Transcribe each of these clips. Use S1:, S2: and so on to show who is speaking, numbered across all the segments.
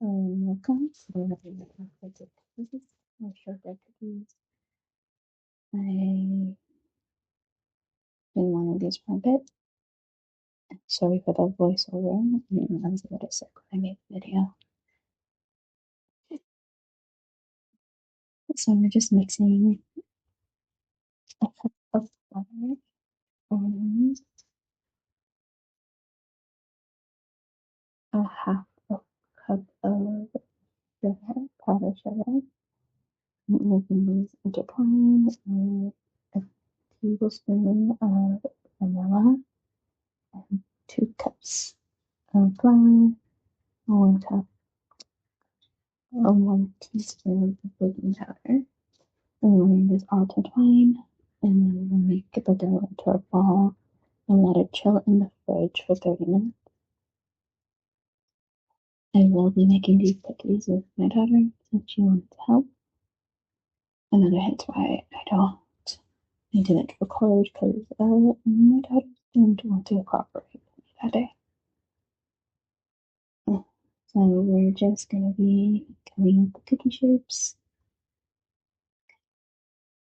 S1: Welcome to the chocolate cookies or shortbread cookies. I've been wanting these for a bit. Sorry for the voiceover. I was a little sick when I made the video. So we're just mixing a cup of butter and a half a cup of sugar, powdered sugar. Making these intertwine with a tablespoon of vanilla and 2 cups of flour, 1 cup or 1 teaspoon of baking powder. And then this all intertwine, and then we'll make the dough into a ball and let it chill in the fridge for 30 minutes. I will be making these cookies with my daughter since she wanted to help. Another hint why I didn't record because my daughter didn't want to cooperate with me that day. So we're just gonna be cutting up the cookie shapes.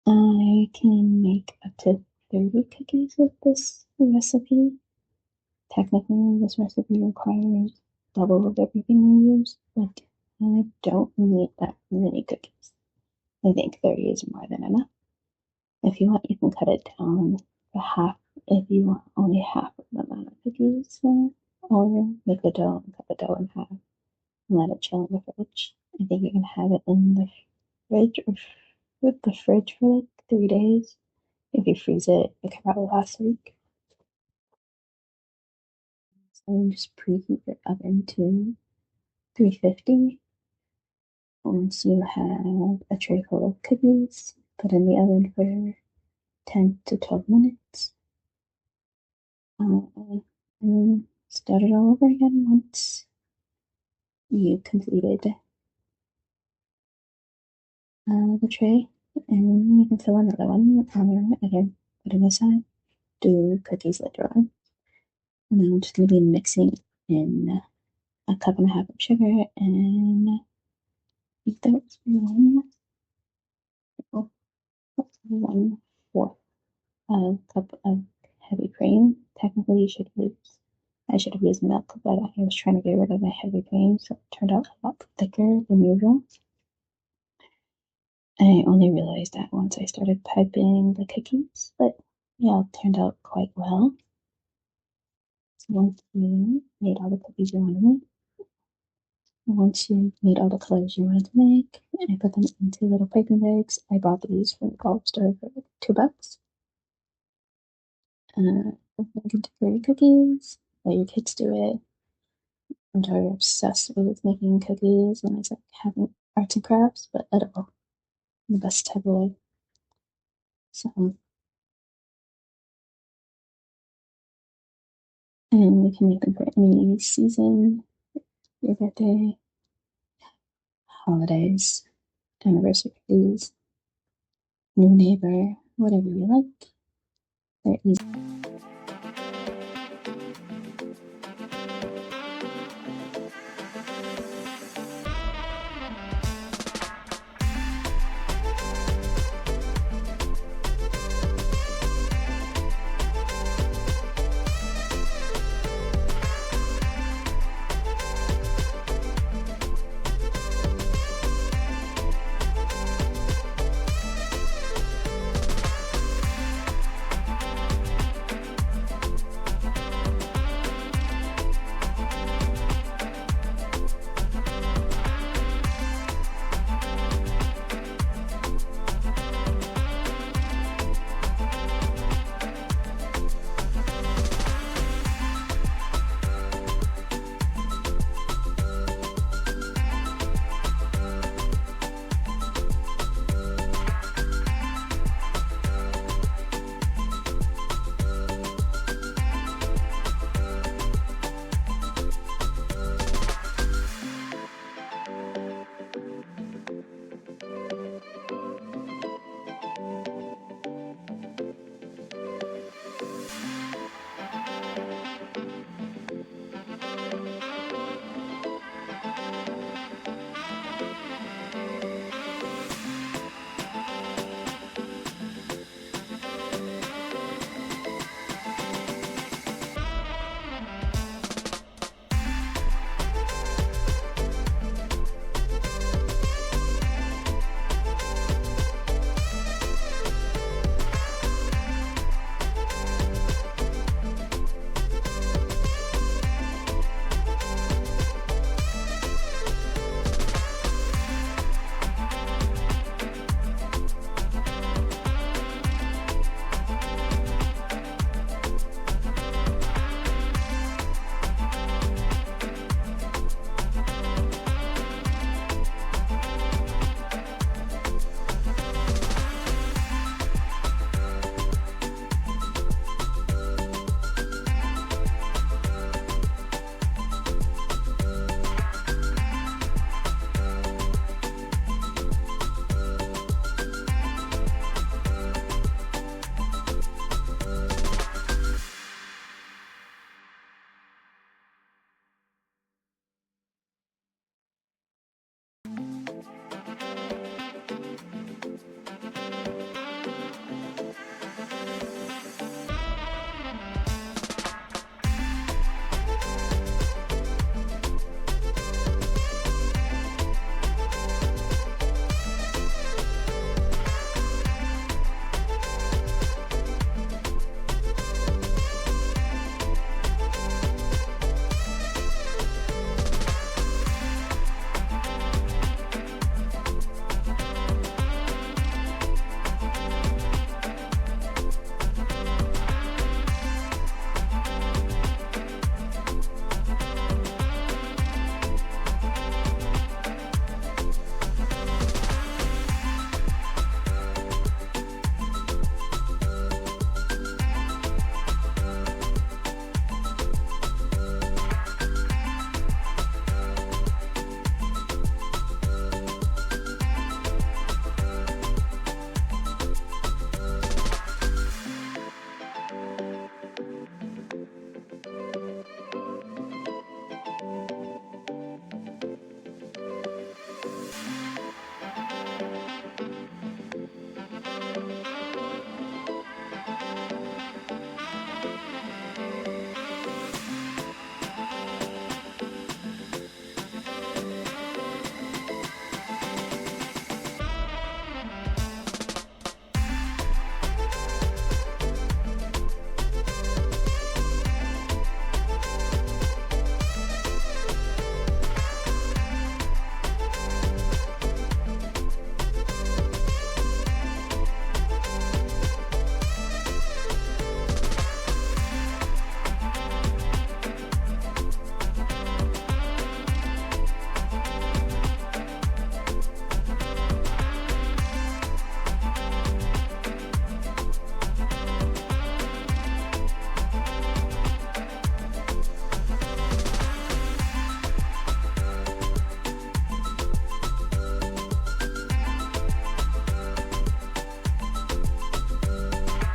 S1: I can make up to 30 cookies with this recipe. Technically, this recipe requires double of everything we use, but I don't need that many cookies. I think 30 is more than enough. If you want, you can cut it down to half if you want only half of the amount of cookies, or make the dough and cut the dough in half and let it chill in the fridge. I think you can have it in the fridge or with the fridge for like 3 days. If you freeze it, it could probably last a week. So just preheat your oven to 350. Once you have a tray full of cookies, put in the oven for 10 to 12 minutes. And start it all over again once you completed the tray. And you can fill another one again, put it aside, do cookies later on. And I'm just going to be mixing in a cup and a half of sugar and I think that was 1/4 cup of heavy cream. Technically, I should have used milk, but I was trying to get rid of the heavy cream, so it turned out a lot thicker than usual. I only realized that once I started piping the cookies, but yeah, it turned out quite well. So once you made all the cookies you wanted to make, once you made all the colors you wanted to make, I put them into little piping bags. I bought these from the dollar store for like $2. Making decorated cookies. Let your kids do it. I'm totally obsessed with making cookies, and it's like having arts and crafts, but edible in the best type of way. So, and you can make them for any season, your birthday, holidays, anniversaries, new neighbor, whatever you like. They're easy.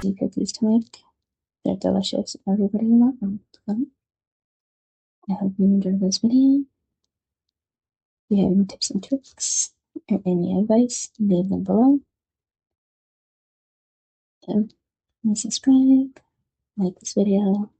S1: easy cookies to make. They're delicious. Everybody will love them. I hope you enjoyed this video. If you have any tips and tricks or any advice, leave them below. So, subscribe, like this video,